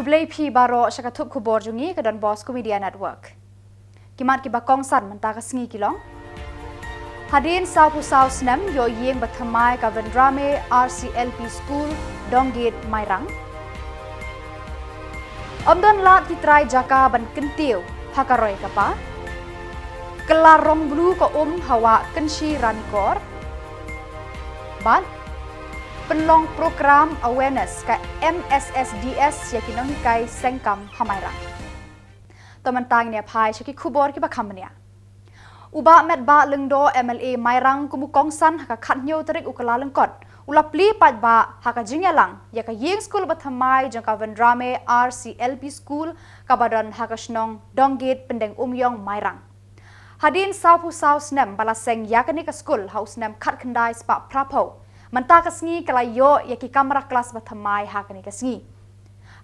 Kublai P baro syakatup kubor jungi ke Don Bosco Media Network. Kimat ki bakong san mentaka sengi kilong. Hadin saupu sau snem yo yeng bathamai ka vendrame RCLP School Donggit Mairang. Omdon lat kitrai jaka ban kentiu hakaroy kapa. Kelarong blu ko hawa kenshi ranikor. Ban penlong program awareness ka MSSDS yakinong hikai sengkam hamairang. Tomantang ni apai syaki kubor ki bakamnya. Uba met ba lengdo MLA Mairang kumukong san haka katnyo terik ukala lengkot. Ulapli pat ba haka jingyalang yaka yeng school bathamai jangka vendrame RCLP School kabadon haka shnong Donggit pendeng umyong Mairang. Hadin saupu sau snem balaseng yakani ka school haus nem kat kendai spa prapo. Mentah kesengi kalayo yaki kamera kelas bathamai hakani kesengi.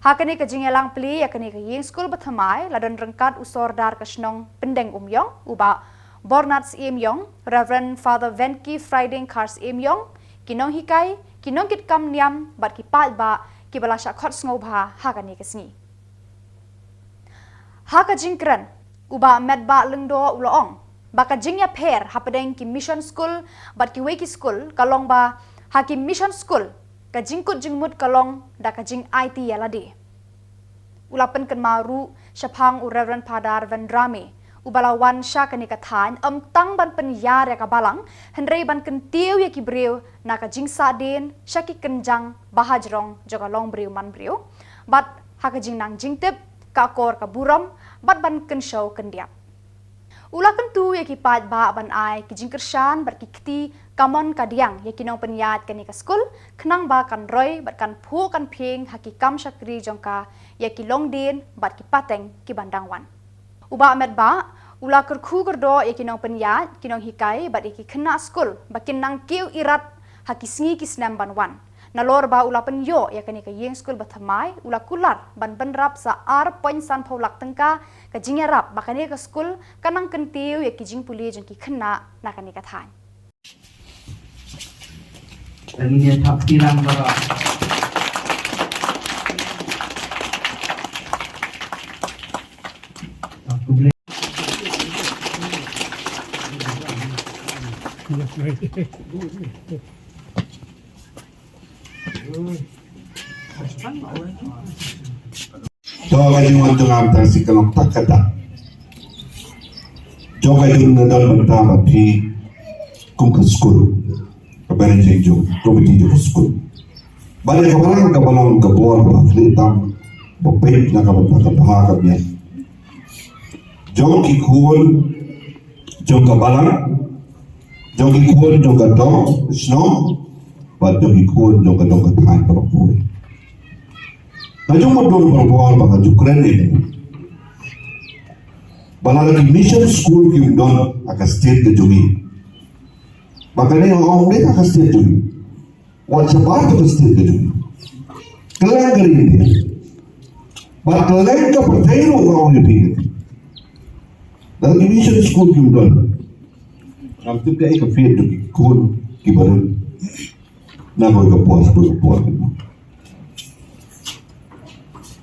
Hakani ke jingyalang pli yakani ke yeng school bathamai ladon rengkat usor dar kesnong pendeng umyong uba Bornats Imyong, Reverend Father Venki Friday Kars Imyong, kinong hikai, kinong kit kam niam bat ki pat ba ki balasya khot sngoba hakani kesengi. Haka jingkren uba medba lengdo uloong baka jingya per hapadeng ki mission school bat ki weki school kalong ba hakim mission school ka jingkut jingmut kalong da ka jing IT yaladi. Ulapan kan maru syapang u Reverend Padar Vendrame ubalawan sya kani kathan tang ban penyar ya kabalang henrei ban kentiu ya kibriu na ka jing sadin syaki kenjang bahajrong joga long briu man briu bat haka jing nang jing tip ka kor ka buram bat ban ken show kendiap. Ulakan tu ya ki pat ba ban ai ki jing kershan bat ki kti kamon kadiang ya kinong penyat kani ka skul kenang ba kan roy bat kan pu kan ping haki kam syakri jongka ya ki long din bat ki pateng ki bandangwan. Uba met ba ula kerku kerdo ya kinong penyat kinong hikai bat iki kena skul bakin nang kiu irat haki singi ki snam banwan. Nalor ba ula penyo ya kani ka yeng skul bathamai ula kular ban benrap sa ar poin san paulak tengka ka jingerap bakani ka skul kanang kentiu ya ki jing puli jeng ki kena nakani ka than. Ini tak tilang bara. Joga yung wanto nga ang si kalong takata. Joga yung nadal bantama pi kung ka school. Kabayan yung komiti yung school. Balik ka palang gabor ba flitang bapit na kapagpakabahagab yan. Jong kikuhon jong kabalang jong kikuhon jong kadong snow but jong kikuhon jong kadong katahan parapuwi. Najong modul berbual baka Ukraine ini. Balala mission school kim don aka state ke jumi. Baka ni orang ni aka state jumi. Wan sabar ke state ke jumi. Kelang kali ini. Bak kelang ke pertanyaan orang ni pilih. Dalam mission school kim don. Am tu ke ika fiat jumi kun kibarun. Nago ika puas.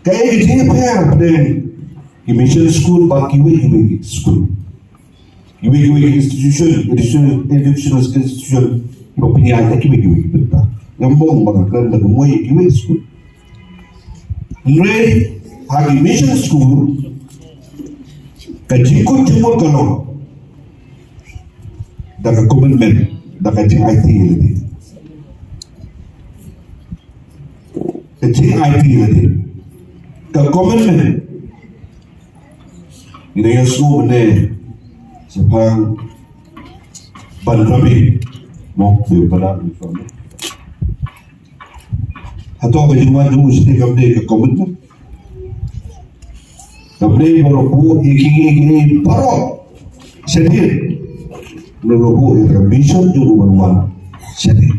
Kaya kita payah pada mission school bagi kiwi school, kiwi institution, educational institution, berpihak ada kiwi betul. Ngambong bangkan dengan semua kiwi school. Mulai bagi mission school, kajikut cuma kalau dah komitmen, dah kajik IT lagi, kajik IT lagi. Ka komitmen ini yang semua benda sepang bandrami mau daripada misalnya atau bagaimana dulu setiap benda ke komitmen tapi walaupun iki parok sedih walaupun itu mission juga manual sedih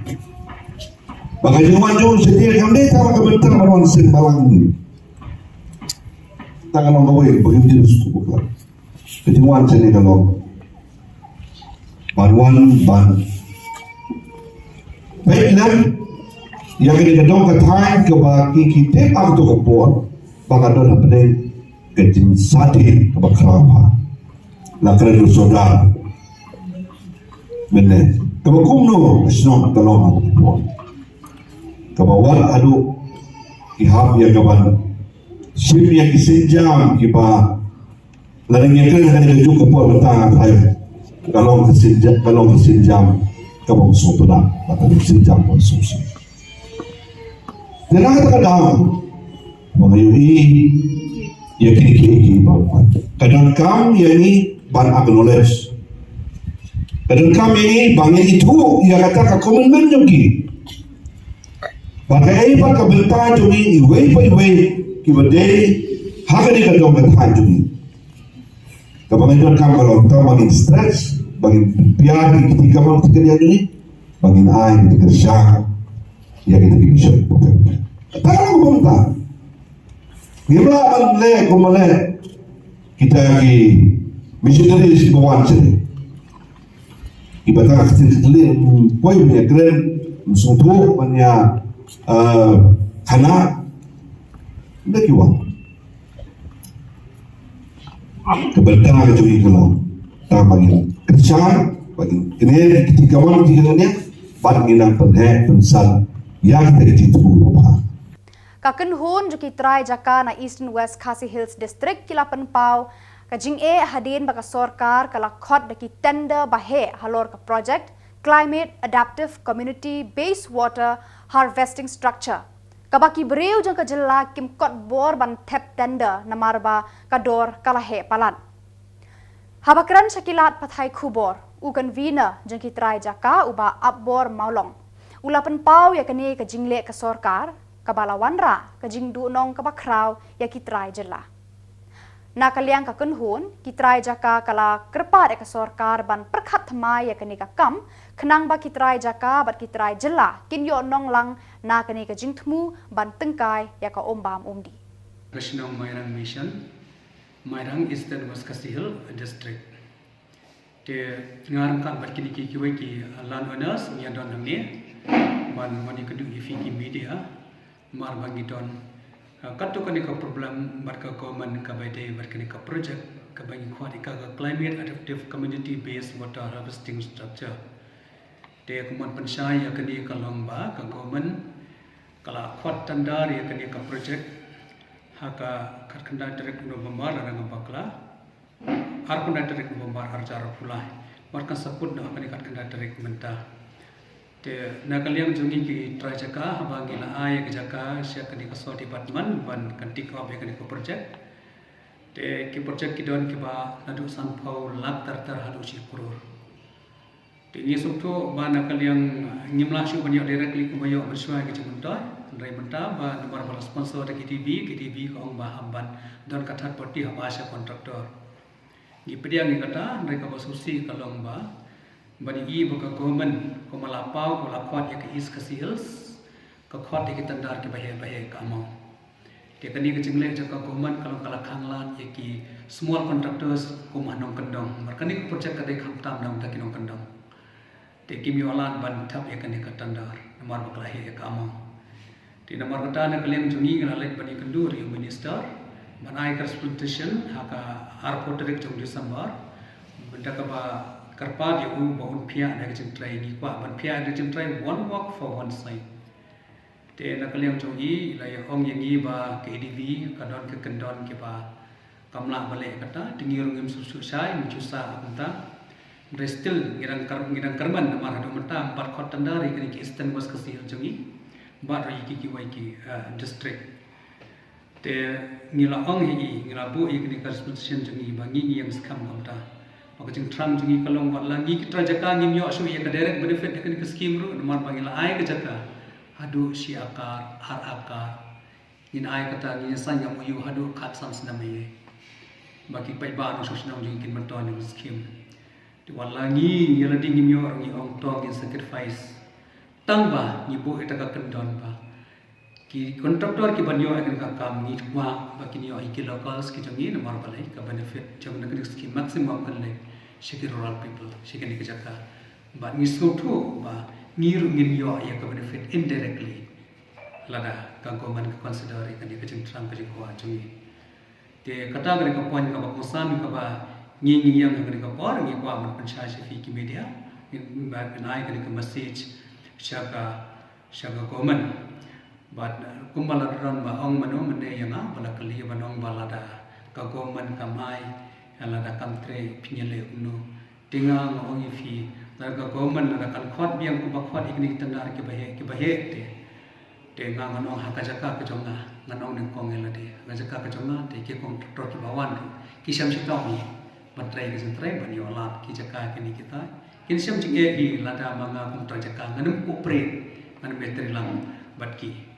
bagaimana juga sedih kami tak kebentar manual sembalang ini tangan orang kawin begitu suku bukan. Kejuan sini kalau banwan ban. Baiklah, yang ini kedong ketai ke bagi kita atau kepon Baka doon hapde kajin sati kabakrapa. Lakre do saudara. Benar. Kabakumno isno talong ako po. Kabawan adu ihap ya kaban. Sim yang disenjam kiba larang yang kena dengan juga po betang tayo. Kalau kesenjam kabang sotona atau kesenjam po susu. Dan kadang mengayohi ya kini bawa. Kadang kam ya ini ban acknowledge. Kadang kam ini bangin itu ya kata komitmen jogi. Pakai apa kebentar jogi iway kibadai hakani kadang bentar jogi. Kabangan kam kalau kita bangin stress, bangin piar ketika mau kerja jogi, bangin air ketika kerja ya kita bisa. Tangan bentar. Gimana anle kumale kita lagi missionary si bawan sini. Ibadah kecil-kecil poin punya keren musuh punya kana ndak kiwa. Kebetulan itu kalau tak bagi kerja bagi kene ketika mana tinggalnya bagi nang pensal ya kita itu apa. Kaken hun juki try jaka na Eastern West Khasi Hills District kilapan pau kajing hadin baka sorkar kala khot daki tender bahe halor ka project Climate Adaptive Community Based Water Harvesting Structure. Kabaki breu jang ka jela kim kot bor ban tap tender namarba kador kalahe palan. Habakran syakilat pathai khubor u convener jang ki try jaka uba abor maulong. Ulapan pau ya kani ka jingle ka sorkar kabalawan ra kajing du nong kabakraw ya kitray jela. Nakaliang ka kunhun kitray jaka kala kerpat ka sorkar ban perkhat thamai ya kani ka kam khnang ba kitray jaka bat kitray jela kinyo nong lang na kani ka jingthmu ban tengkai ya ka ombam umdi. National Mairang Mission, Mairang Eastern West Khasi Hills District. Te ngarang kan bat kini ki land owners nya don nang ban mani kedu ifiki media mar bangidon katu kani ka problem bat ka government ka baide bat kani ka project ka bangi khwadi ka climate adaptive community based water harvesting structure te kuman panshai ya kani ka lomba ka government kala khwat tandar ya kani ka project haka kharkanda direct November rang bakla harkanda direct November harjara pulai markan saput na kani kharkanda direct menta te nakaliang jungi ki trajaka habangi la ay jaka sya kani ka so department ban kantik ka be kani ko project te ki project ki don ki ba nadu sanphau lak tar halu si kurur te ni sukto ba nakaliang ngimla shu ban yo directly ko bayo bersua ki chumunta rai menta ba nomor bala sponsor ki KTB ko ong ba hamban don ka third party habasha contractor ni pediang ni kata rai ka basusi kalong ba bani i baka government ko malapau ko lakwat ya ke East Khasi Hills ka khwat ya ke tandar ke bahe ka amau te kani ke jingle jaka government kalau kala khanglan ya ki small contractors ko manong kendong markani ko project ka de khamtam nam ta kinong kendong te kimi walan ban thap ya kani ka tandar namar bakla ya ka amau te namar kata na kalem jungi ngala lek bani kendur ya minister banai correspondence haka arpo direct jong December benda ka ba karpa dia bahun pihak nak centrai ni kuat ban pihak nak centrai one walk for one side te nak liam jongi la ya ong yang i ba KDV kadon ke kendon ke ba kamla balik kata tinggi rungim susu sai mencusa anta restil ngirang karban namar hadu menta empat khot tandari kini ke Eastern West Khasi Hills jongi ba rai ki district te ngila ong hi ngila bu i kini correspondence jongi bangi yang skam amta Pagkajing trang jungi kalong wat lagi kita jaka ngim yo asu ya ka direct benefit dekan ke scheme ru nomor panggil ai ke jaka hadu si akar har akar ngin ai kata ngin san yang uyu hadu khat san sinamai bagi pai ba no sosna jungi kin manton ni scheme di wat lagi ya ladi ngim yo ngi ong tong in sacrifice tang ba ni bo eta ka kendon ba ki kontraktor ki banyo akan ka kam ni wa bagi ni ki locals ki jungi nomor balai ka benefit jang nak scheme maximum kan le shiki rural people shiki ni kejaka ba ni so thu ba ni ru ngin yo ya ka benefit indirectly lada kangkoman ke consider ikan di kecing terang kecing kuat cumi. Te kata kena kapuan kapa konsam kapa ngi yang kena kapor ngi kuat berpencar fi media. Benai kena ke message syaga komen. But kumbala ran ba ong mano mene yang bala kali banong balada kagoman kamai lada kantre pinyele uno tinga ngong fi lada kagoman lada kan khot biang ku bakhot ikni tandar ke bahe te nganong hakajaka ke jonga nganong neng kong elade ngajaka ke jonga te ke kong tor ki bawan ki syam sitau ni batrai ke sentre bani olat ki jaka ke ni kita kin syam jige hi lada manga kum trajaka nganum ku pre nganum betri lang batki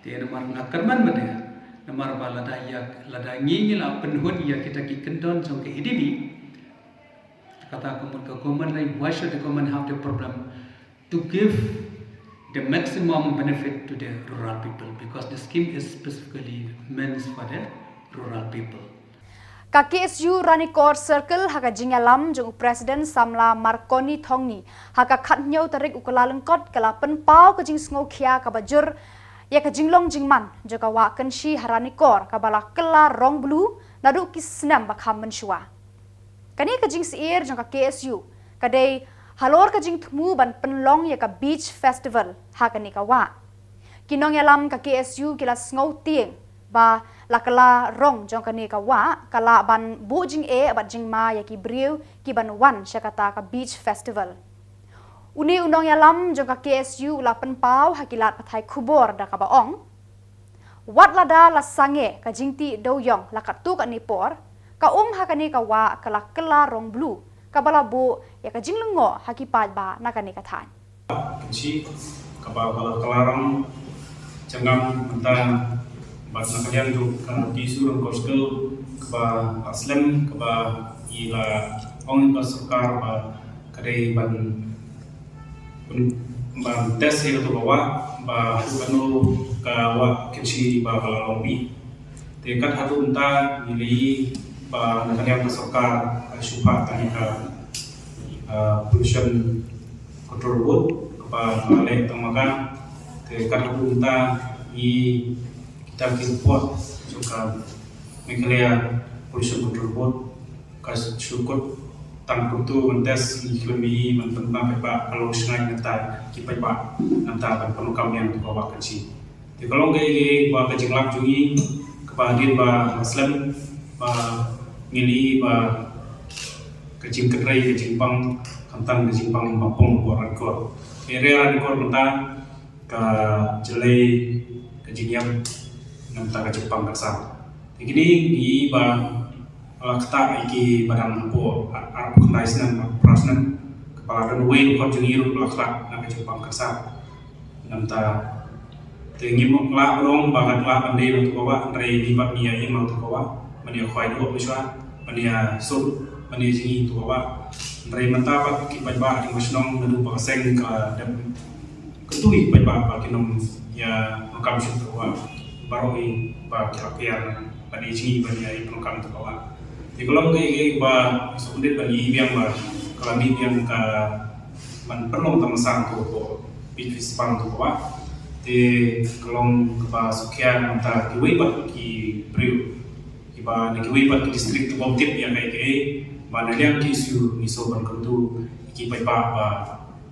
te namar ngakarman bade namar ba lada yak lada ngi la penhun ya kita ki kendon jong ke hidibi kata kumun ke common like why should the common have the problem to give the maximum benefit to the rural people because the scheme is specifically meant for the rural people. Ka KSU Ranikor Circle haka jingalam jung Presiden Samla Marconi Thongni haka khatnyau tarik ukala lengkot kala penpau ke jing sngo khia ka bajur ya ka jinglong jingman joka wa kenshi Haranikor ka bala kela rong blue nadu kisnam bakham menshua. Kani ka jing siir jong ka KSU kadai halor ka jing thmu ban penlong ya ka beach festival haka ni ka wa. Kinong yalam ka KSU kila sngo tieng ba lakala rong jong kani ka wa kala ban bu jing bat jing ma ya ki briu ki ban wan syakata ka beach festival. Uni unong yalam jong ka KSU la penpau hakilat pathai khubor da ka baong. Wat lada la sange ka jingti doyong la katu ka nipor ka hakani ka wa kala kala rong blue ka bala bu ya ka jinglengo hakipat ba na kani ka than. Kenci ka bala kalarang jangam mentang bat na kalian tu kan isu rong koskul ka aslam ka ila ong ka sukar ba kadai ban tes itu bawa kanu kawa kecil bawa lobby dekat hatu entah nilai nakalian kesokar syubhat tadi pollution control board balik tamakan dekat hatu entah i kita report suka nakalian pollution control board kas syukut tangkap tu mentes iklimbi mententang pepa kalau sengai neta kipepa neta ban penukam yang tu bawa kecil. Di kalau gay bawa kecil lak jungi kebahagiaan ba muslim ba ngili ba kecil kerai kecil bang kantang kecil bang mapung buat rekor. Area rekor mentang ke jelai kecil yang neta kecil bang kesal. Begini di ba kata iki badang po arab knaisnan prasnan kepala dan wain ko jungiru lakla na kejepang kasar namta tengi la rong bangat la pandai untuk bawa ndrai di bab nia yang untuk bawa mania khwai do miswa mania sul mania jingi untuk bawa ndrai manta ba ki ba di musnong nadu ba seng ka dam ketui ba kinom ya makam shu bawa baroi ba kirapian mania jingi mania makam untuk bawa di kolom gay ba sukudit bagi biang ba kalami biang ka man perlu tamasang tu ko beach festival tu ba di kolom ba sukyan manta kiway ba ki priu iba na kiway ba ki district tu botip yang kay ba na liang ki isu ni so ban kuntu ki pa ba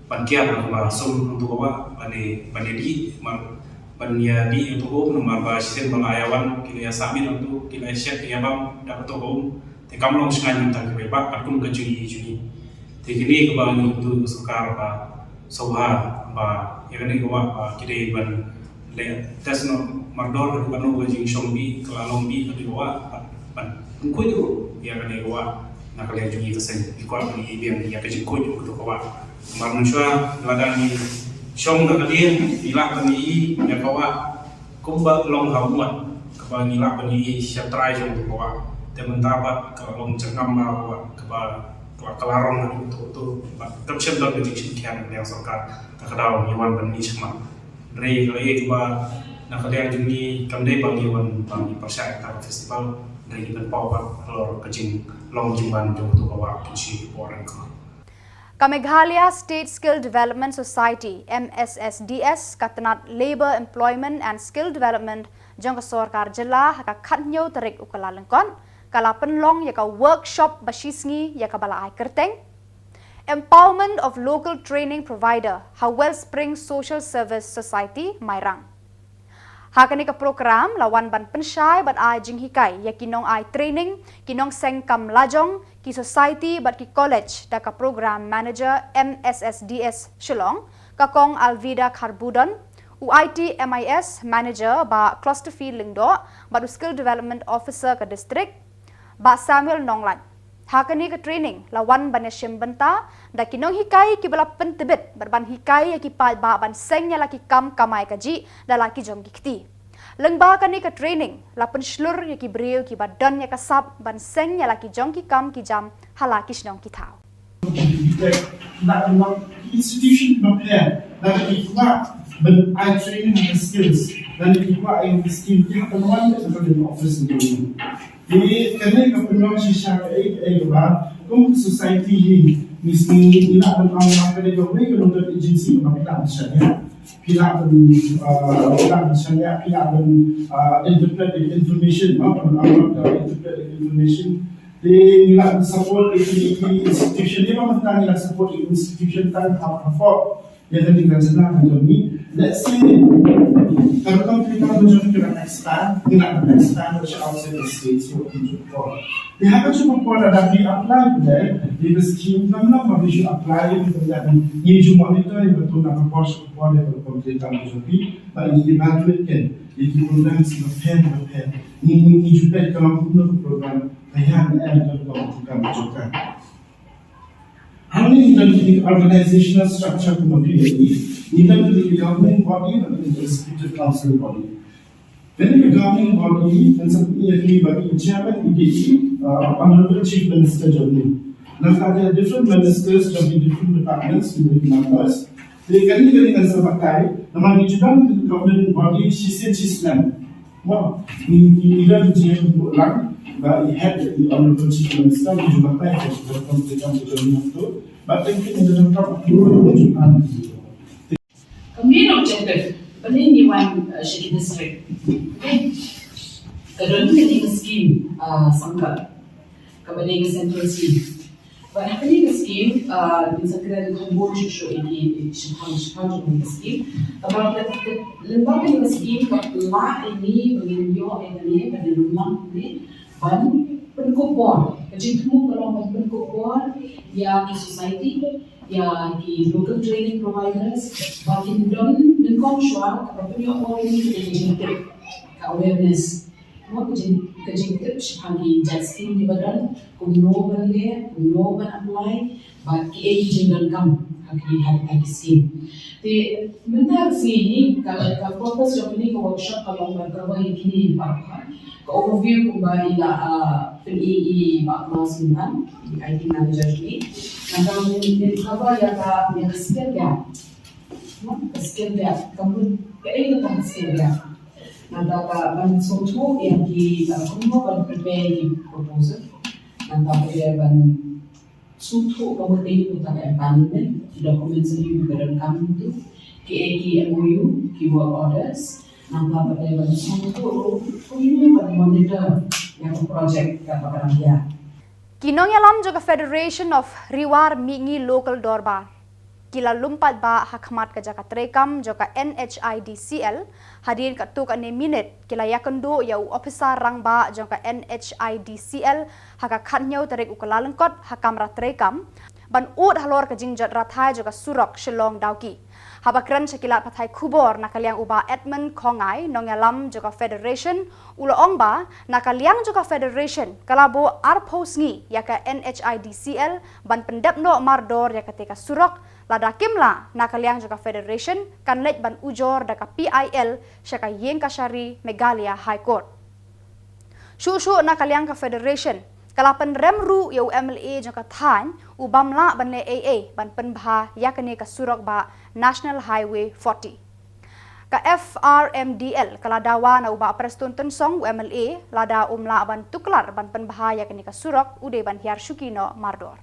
pankian ba som tu ba bani di mar bania di tu ko nomor ba sisen malayawan kila samin tu kila syek ya bang dapat tu kamlong sengaja tak kebebak, aku muka juni. Tegini kebangun itu sukar ba soha ba yang ini kewa kita ban le tes no mardor kan no wajing shombi kelalombi di bawah ban kuy itu yang ini kewa nak kalian juni kesen ikut ini yang kecil kuy itu kewa manusia ladang ni shom nak kalian ilak ni yang kewa kumba long hamuat kebangun ilak ni syatrai itu kewa teman tabat kalau cengam bawa kelarong itu tersiap dalam kejadian kian yang sokar takdau nyawan bani cuma dari keba nak ada yang juni kandai bagi wan bagi persyaratan tabat festival dari benpau lor kecing long jiman jauh tu bawa kunci orang ko Ka Meghalaya State Skill Development Society MSSDS katanat Labour Employment and Skill Development jang ka sarkar jilla ka khatnyo tarik ukalalengkon kala penlong ya ka workshop basisngi ya ka bala ai kerteng. Empowerment of Local Training Provider ha Wellspring Social Service Society Mairang. Hakani ka program lawan ban pensyai bat ai jing hikai ya kinong ai training kinong seng kam lajong ki society bat ki college da ka program manager MSSDS Shillong ka kong Alvida Kharbudon UIT MIS manager ba cluster field lingdo ba skill development officer ka district ba Samuel Nonglan. Hakani ka training lawan ban yashim benta da kinong hikai ki bala pentebet ban hikai ya ki pa ba ban seng nya laki kam kamai kaji da laki jom gikti. Lengba kani ka training la penslur ya ki breu ki badan ya ka sab ban seng nya laki jom ki kam ki jam halaki snong ki thau. That institution prepare that if but I training the skills then if I skill ki ka one the office doing. Ini kami kepenuhan sisa ba kung society ini misni ina ang mga kailangan ng agency makita siya pila interpret information interpret information nila support institution di ba man nila support institution tan how yang tinggal sana kami let's say kalau kita menunjukkan expand outside the states they have to support that we apply there the scheme namna we should apply that ये जो monitor है तो ना course for level complete काम जो भी पर ये evaluate can ये program से prepare ये जो पे काम program तैयार है तो काम जो का हमने the organizational structure को मौजूद either the governing body or the executive council body. When the governing body and some EFE body, chairman, EDE, honorable chief minister, Germany. Now, there are different ministers of the different departments with members. They can even as a Makai, the management of the governing body, she said she's them. Well, either the GM but he had the honorable chief minister, which is Makai, from the country, but they can talk to main objective paling Iwan Shiki district. Okay. Kadang kita scheme sangka kepada central scheme. But happening scheme bisa kita kumpul show ini shipang scheme. About lembaga scheme kapla ini penginyo ini pada rumah ini ban penkopor. Kecil temu kalau penkopor ya di society ya di local training providers bakin don dan konsuar kapag yung orang ini trip ka awareness mo kajing tips pagi jaskin di badan kung no ban apply but ki agent kam hagi hagi scheme te mental sini kalau purpose of ini workshop kalau berkawal ini pak overview kung ba ila PEE bakla simpan di IT manager ini. Nah kalau ini apa ya ka skill gap, kamu kayak itu skill gap. Nah ka ban soto yang di kamu ban prepare di proposal. Nah ka ban soto kamu tadi kita empanelment di dokumen sendiri berdan kamu itu KAK MOU, key work orders. Nampak pada ban soto ini ban monitor yang project kapag dia. Kinong yalam juga Federation of Riwar Mingi Local Dorba. Kila lumpat ba hakmat ka jaka trekam joka NHIDCL hadir ka tuk ane minute kila yakendo ya officer rang ba joka NHIDCL haka khatnyau tarik ukalalengkot hakamra trekam ban ut halor ka jingjat rathai joka surok Shillong Dauki. Habakran sekilat patai kubor nakaliang uba Edmund Kongai nong yalam juga Federation uloong ba nakaliang juga Federation kalabo arpos ngi yaka NHIDCL ban pendapno mardor yaka teka surok lada kimla nakaliang juga Federation kan lej ban ujor daka PIL syaka yeng kasari Meghalaya High Court. Shushu nakaliang ka Federation kalapan remru ya UMLA jangka than ubamla ban le AA ban penbha yakane ka surok ba National Highway 40. Ka FRMDL kala dawa na uba prestun tensong UMLA lada umla ban tuklar ban penbha yakane ka surok ude ban hiar syukino mardor.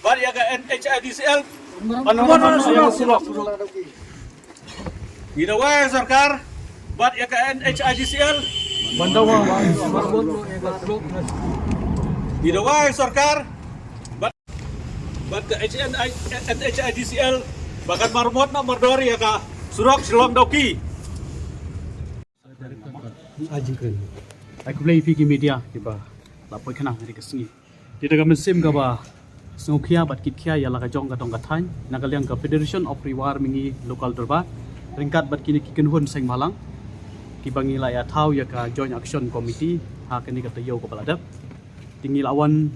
Bari aga NHIDCL Panuan yang sulok. Gidawai Sarkar Bat aga NHIDCL Gidawai Sarkar Bat ke NHIDCL Bahkan marmot na mardori ya ka surok silom doki. Aku beli pergi media tiba lapor kena dari kesini. Tidak kami sim kaba sungkia bat kitkia ya laga jong katong katain nakaliang ke Federation of Riwar mingi lokal derba ringkat bat kini kiken hun seng malang kibangi la ya tau ya ka joint action committee ha kini kata yo ko baladap tinggi lawan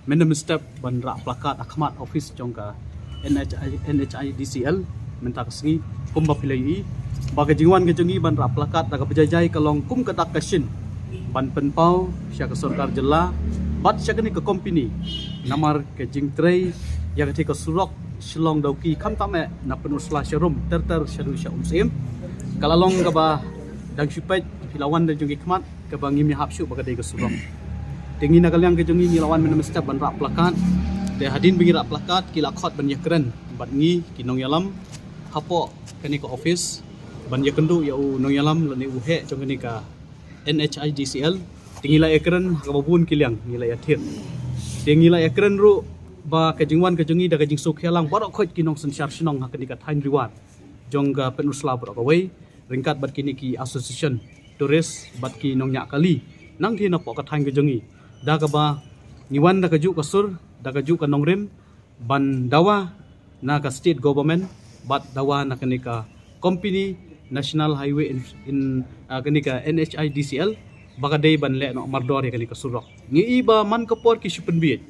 menem step bandra plakat akhmat office jong ka NHIDCL minta kesini kumba pilai baga jingwan ke jengi bandra plakat daga pejajai kalong kum katak kasin ban penpau sya ke sarkar jela bat sya kini ke company namar ke jing tray ya ke ke surok shilong dauki kam tame na penusla syarum terter syadu sya umsim kalalong ka ba dang syupet hilawan dan jengi kmat ke bangi mi hapsyu baga dai ke surok tinggi nakaliang ke jengi lawan menem step bandra plakat de hadin bingi rak plakat kila khot ban yakren bat ngi kinong yalam hapo kani ke office ban yakendu ya u nong yalam lani uhe jong kani ka NHIDCL tinggi la yakren ka babun kiliang ngila yathir tinggi la yakren ru ba ka jingwan ka jengi da ka jing sok yalang barok khot kinong sensyar sinong ha kani ka thain riwan jong ga penusla barok away ringkat bat kini ki association turis bat ki nong nya kali nang ki na po ka thain ka jengi da ka ba ngiwan da ka ju ka sur daga ju ka nongrim ban dawa na ka state government bat dawa na kanika company national highway in kanika NHIDCL baga day ban le no mardor kanika surok ngi iba man ka por ki supen biet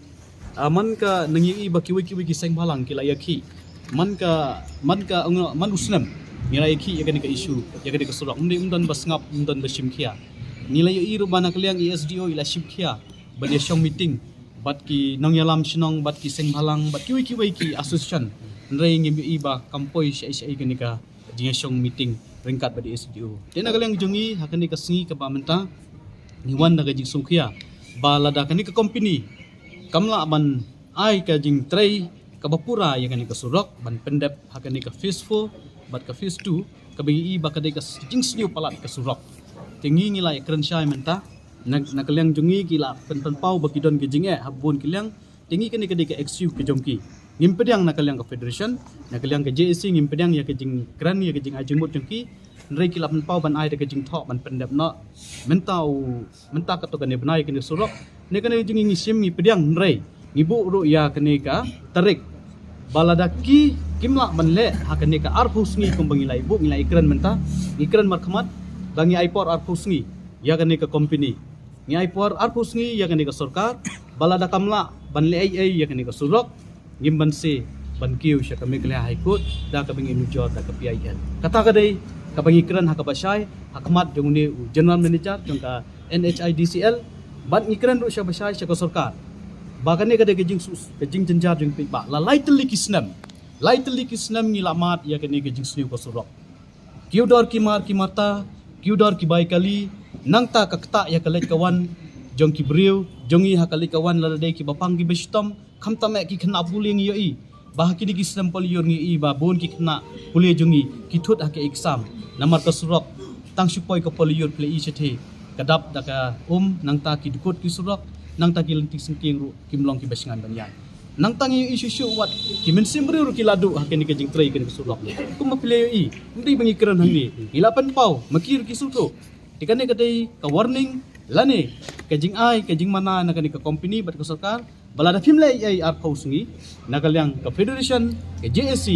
man ka nangi iba kiwi ki seng balang kila yaki man ka man uslam ngira yaki ya kanika issue ya kanika surok ndi umdan basngap umdan basimkhia nilai iru bana kliang ESDO ila simkhia ban yashong meeting bat ki nong yalam sinong bat ki seng balang bat ki ki association nrei ngi iba kampoi sai kenika jingasong meeting ringkat bat SDO tena galang jungi hakani ka singi ka pamenta niwan daga jing sungkia balada kani ka company kamla ban ai ka jing tray ka bapura ya kani ka surok ban pendep hakani ka fisful bat ka fis 2 ka bagi iba ka dai ka jing sniu palat ka surok tingi ngilai kren syai menta nakaliang jungi kila penpau bagi don ke jinge habun kiliang tinggi kini ke dika XU ke jongki ngimpediang nakaliang ke federation nakaliang ke JSC ngimpediang ya ke jing gran ya ke jing ajimut jongki nrei kila penpau ban ai ke jing thok ban pendap no menta ka to kene benai kene surok ne kene jing ngisim ngimpediang nrei ngibu ru ya kene ka tarik baladaki kimla ban le ha kene ka arpus ngi kumbangi lai bu ngilai ikran menta ikran markhamat bangi aipor arpus ngi ya kene ka company ngi aipor arpus ngi ya kene ka sarkar balada kamla ban le ai ya kene ka surok ngimban se ban kiu sya kami kele high court da ka bangi nujor da ka PIL kata ka dei ka bangi kran ha ka basai hakmat jong ni general manager jong ka NHIDCL ban ngikran ru sya basai sya ka sarkar bakane ka de gejing jenjar jong pi ba la laitli kisnam ngi lamat ya kene gejing sniu ka surok kiudor kimar kimata kiudor ki bai kali nangta kakta ya kalet kawan jong ki briu jongi ha kalet kawan la dei ki bapang ki bestom khamta me ki khna buling yoi bah ki di sampel yor ngi i ba bon ki khna puli jongi ki thut ha ke exam namar ka surok tang supoi ka poli yor ple i chethe kadap da ka nangta ki dukut ki surok nangta ki lentik singking ru kimlong ki basingan banyan nangta ngi isu wat ki mensim briu ki ladu ha ke ni ke jing trei ke surok kum ma ple i ndi bangi kran hang ni ilapan pau makir ki suto tikane kadai ka warning lane ka jing ai ka jing mana na kani ka company bat ka sarkar balada phimle ai ar phausungi nakalyang ka federation ka JSC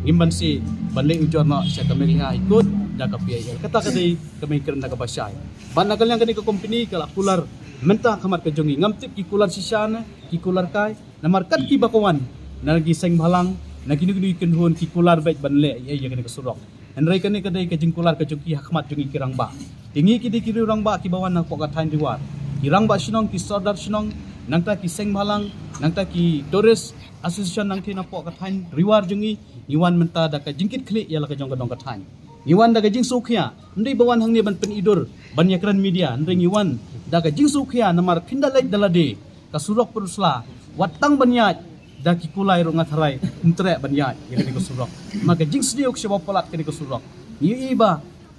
ngimban si banle ujorna sya ka meliha ikut da ka PIL kata kadai kami kerna ka basai ban nakalyang kani ka company ka pular menta khamat ka jongi ngamtip ki kular sisana ki kular kai namar kat ki bakawan nagi seng balang nagi nugni ken hon ki kular baik banle ye kene ka surok henrai kene kadai ka jing kular ka jongi hakmat jongi kirang ba tingi ki de ki rang ba ki bawan nang pokat thain diwar kirang ba sinong ki sordar sinong nangta ki seng balang nangta ki tourist association nang ki na pokat thain riwar jongi niwan menta da ka jingkit khli ya la ka jong ka dong ka thain niwan da ka jing sukhya ndai bawan hang ni ban pen idur ban yakran media ndai niwan da ka jing sukhya namar phindalai dalade ka surok purusla watang banyaj da ki kulai ronga tharai umtre banyaj yakani ka surok maka jing sdiok shaba polat kani ka surok ni iba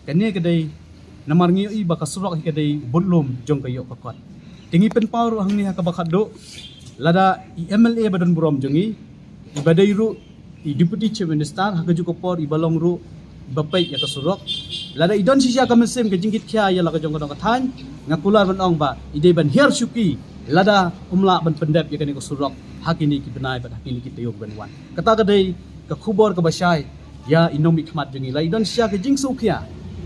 kane kadai namar ngi iba ka surok kadai bonlom jong ka yo ka kot tingi pen pawru hang ni ka bakado lada MLA badan burom jongi ibadai ru i deputy chief minister haka juko por ibalong ru bapai ya ka surok lada idon sisya ka mesim ka jingkit kya ya la ka jong ka dong ka than ngakular ban ong ba ide ban hier syuki lada umla ban pendep ya kani ka surok hakini ki benai ban hakini ki tayog ban wan kata kadai ka khubor ka basai ya inomi khmat jongi la idon sisya ka jing sukhya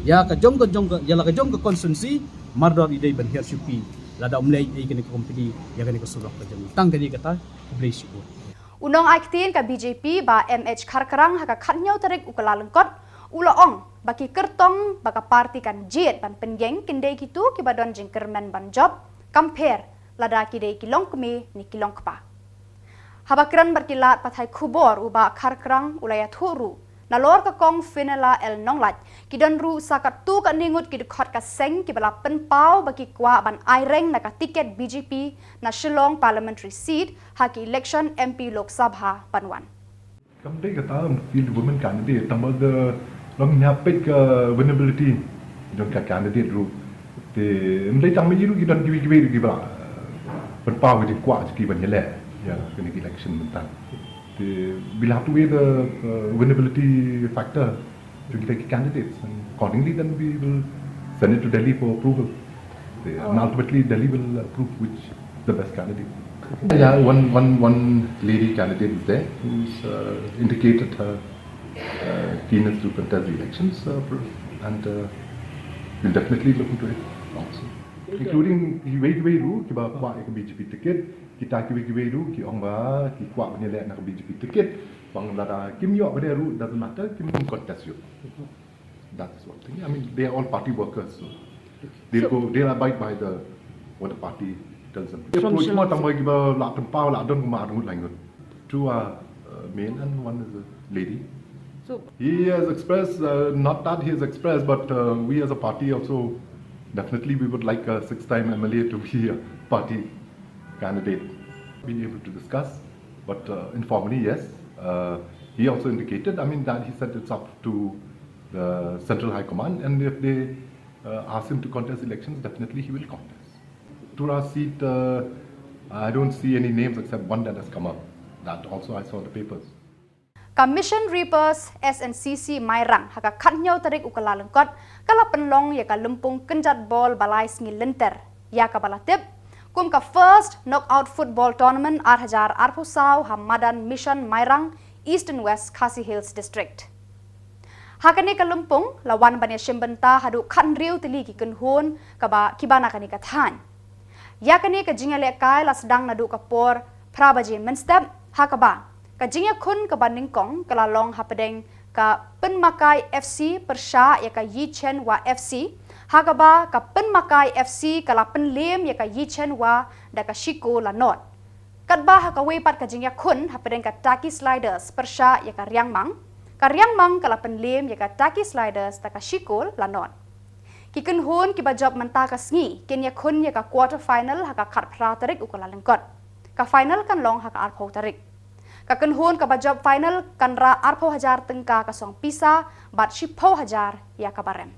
ya ka jong ka ya la ka jong ka constituency mardor ide ban hier syuki lada umlai ai kani ka company ya kani ka surok ka jongi tang kani kata blai syukur Unong aiktin ka BJP ba MH Kharkarang haka khatnyau tarik ukalalengkot ulaong baki kertong baka parti kan jet ban penggeng kendai kitu ki badon jingkermen ban job compare lada kidei kilong keme ni kilong kpa habakran berkilat pathai khubor uba Kharkarang ulaya thuru nalor ka kong finela el nonglat kidon ru sakat tu ka ningut ki khot ka seng ki bala pen pau baki kwa ban aireng na ka ticket BJP na Shillong parliamentary seat haki election MP Lok Sabha banwan Kam dai kata field women candidate tambah the long nyapek vulnerability don ka candidate ru te mdai tam yiru ki don kiwi ki bala pen pau ki kwa ki ban yele ya kini election mentan we'll have to weigh the winnability factor to get candidates, and accordingly, then we will send it to Delhi for approval. And ultimately, Delhi will approve which the best candidate. Yeah, one lady candidate is there who's indicated her keenness to contest the elections, and we'll definitely look into it also, including the way ru ki ba kwa ek BJP ticket. Kita kiwi ru ki ong ba ki kwa banya le nak BJP ticket bang lada kim yo bade ru doesn't matter kim contest yo that's one thing I mean they are all party workers so they'll abide by what the party tells them cuma tambah ki ba la tempau la don ma ru langut two are male and one is a lady so he has expressed not that he has expressed but we as a party also definitely we would like a 6-time MLA to be a party candidate being able to discuss but informally yes he also indicated I mean that he said it's up to the Central High Command and if they ask him to contest elections definitely he will contest Tura seat I don't see any names except one that has come up that also I saw the papers Commission Reapers SNCC Mairang haka khatnyau tarik ukalalengkot kala penlong ya ka lempung kenjat bol balai sngi lenter ya ka balatip kum ka first knockout football tournament 8,000 Hamadan Mission Mairang East and West Khasi Hills District. Hakani ka lumpung lawan banya shimbenta hadu khan riu tili ki kunhun ka ba kibana kani ka than. Ya kani ka jingale kai la sedang nadu ka por prabaji menstep hakaba ka jingya khun ka baningkong kala long hapadeng ka penmakai FC Persha ya ka Yichen wa FC Hagaba ka penmakai FC kala penlem ya ka Yichen wa da ka Shiko la not. Katba ha ka wepat ka jingya khun hapadeng ka Taki Sliders Persha ya ka Riang Mang kala penlem ya ka Taki Sliders da ka Shiko la not. Ki kunhun ki ba job menta ka sngi ken ya khun ya ka quarter final ha ka khat phra tarik ukala lengkot. Ka final kan long ha ka arpho tarik. Ka kunhun ka ba job final kan ra arpho hajar tengka ka song pisa bat shipho hajar ya ka barem.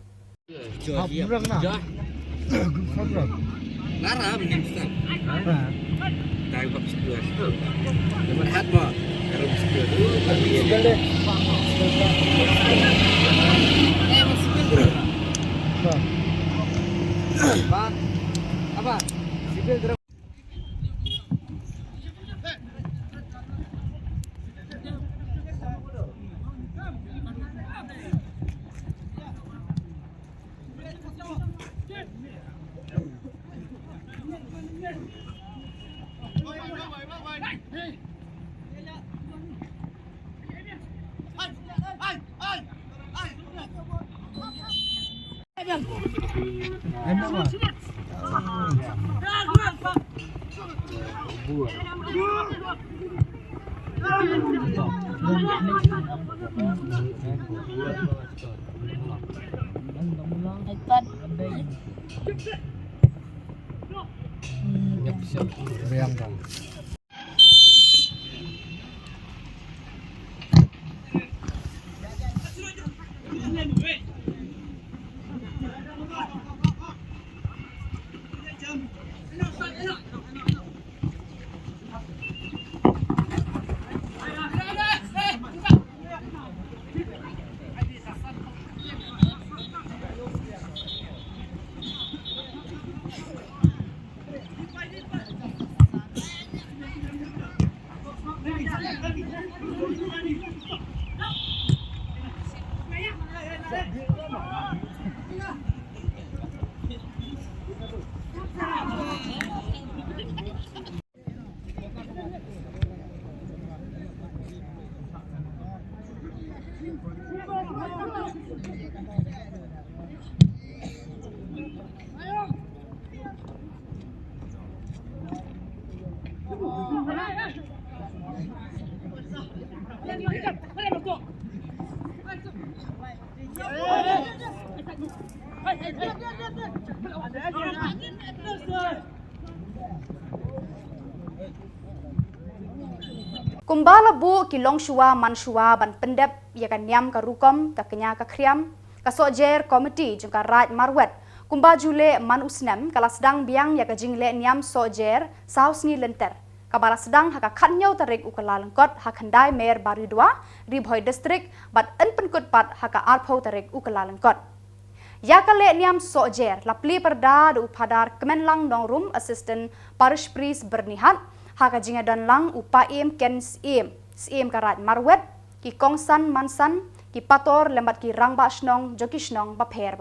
Lara menjadi tahu kap sekolah tu. Lepas hat mo, kalau sekolah tu tapi ada. Apa? Sipil Kumbala bu ki long shua man shua ban pendep ya kan nyam ka rukom ka kenya ka kriam ka sojer komiti jungka raj marwet kumba jule man usnem kala sedang biang ya ka jingle nyam sojer saus ni lenter kabala sedang haka khatnyau tarik ukala lengkot hakandai mer baru dua ribhoi district bat en penkut pat haka arpho tarik ukala lengkot ya kale nyam sojer lapli perda du padar kemenlang dong room assistant parish priest bernihat haka jinga dan lang upaim ken sim karat marwet ki kongsan mansan ki pator lembat ki rangba snong joki snong bapher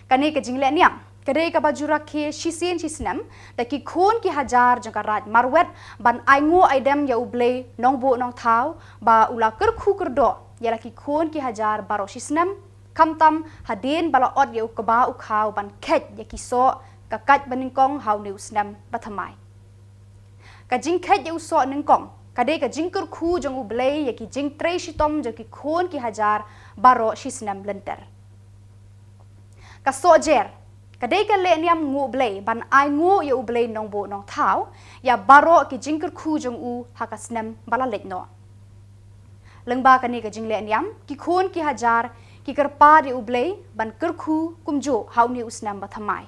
kani ke jingle niam kadai ka bajura ke shisin shisnam da ki khun ki hajar jang karat marwet ban aingu aidem ya uble nong bo nong thau ba ula ker khu kerdo ya ki khun ki hajar baro shisnam kamtam hadin bala od ya ukaba ukhau ban khet ya ki so kakat baningkong hau news nam bathamai ka jing khet ya uso ningkong kadai ka jing kur khu jong uble ya ki jing tre shitom jo ki khun ki hajar baro shisnam lenter ka sojer kadai ka le niam ngu uble ban ai ngu ya uble nong bo nong thau ya baro ki jing kur khu jong u hakasnam bala letno lengba kani ka jing le niam ki khun ki hajar ki kerpa di uble ban kerkhu kumjo hauni usnam bathamai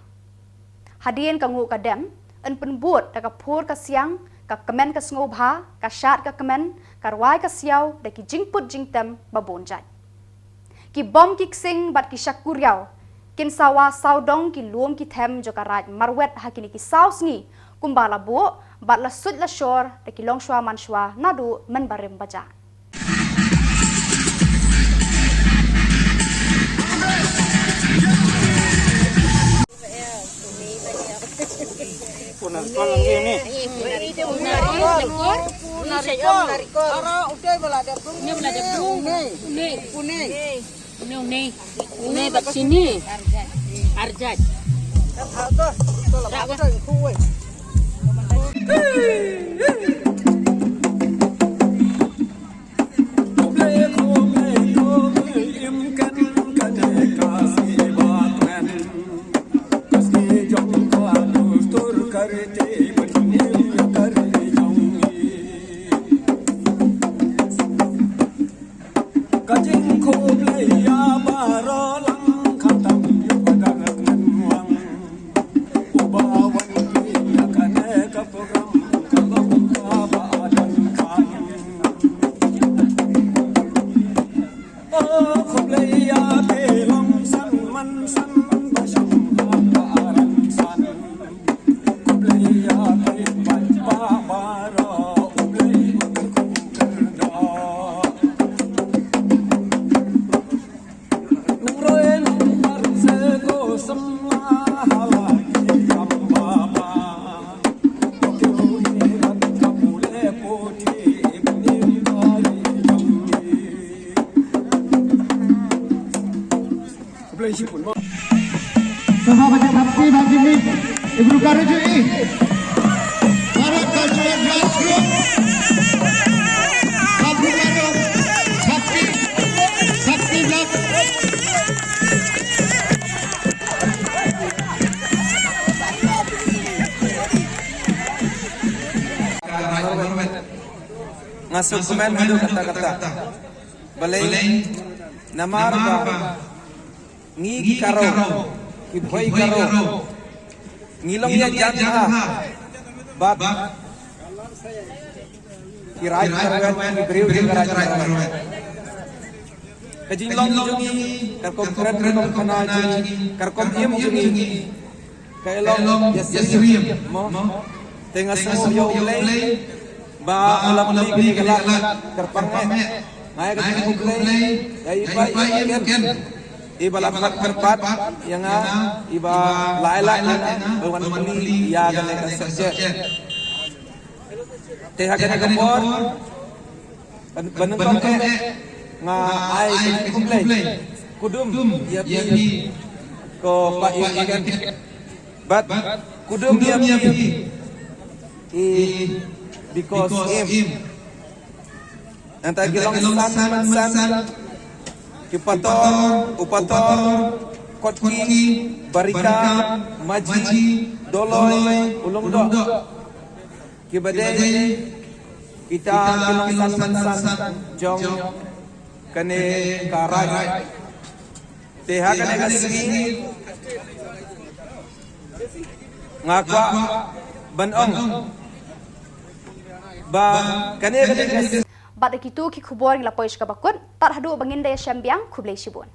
hadien ka ngu ka dem en penbuat da ka phur ka siang ka kemen ka sngoba ka shat ka kemen karwai ka siau da ki jingput jingtem babonjat ki bom ki sing bat ki shakuriau kin sawa saudong ki luom ki them jo ka raj marwet hakini ki saus ni kumbala bu bat la sut la shor da ki longshwa manshwa nadu men barem baja Arjat. Play Sahabat Hapsi bagi ni Ibu Karujui Para Cultural Grassroots Abu Karo Sakti Blok Ngasuk komen hadu kata-kata balai namar ba ngi karo ki bhoi karo ngilong ya janha bat ki raj karwan ki breu ki raj karwan kajinglong jungi karkom kran kom khana jungi karkom im jungi kailong yasriem mo tenga semua yo ulai ba ulam ni galak terpangai ngai ka kublai dai bai ken iba lapak perpat yang iba laila bawan puli ya gane ka saja teh gane ka por banang ka nga ai ka kublai kudum ya bi ko pa ikan bat kudum ya bi because him anta gilong san upator kotki barika maji doloy ulungdo kibadai kita gilong san jong kane karaj teha kane kasigi ngakwa banong ba kane Bat ikitu ki khubor ngla poish ka bakun tar hadu bangin de syambiang kublai shibun.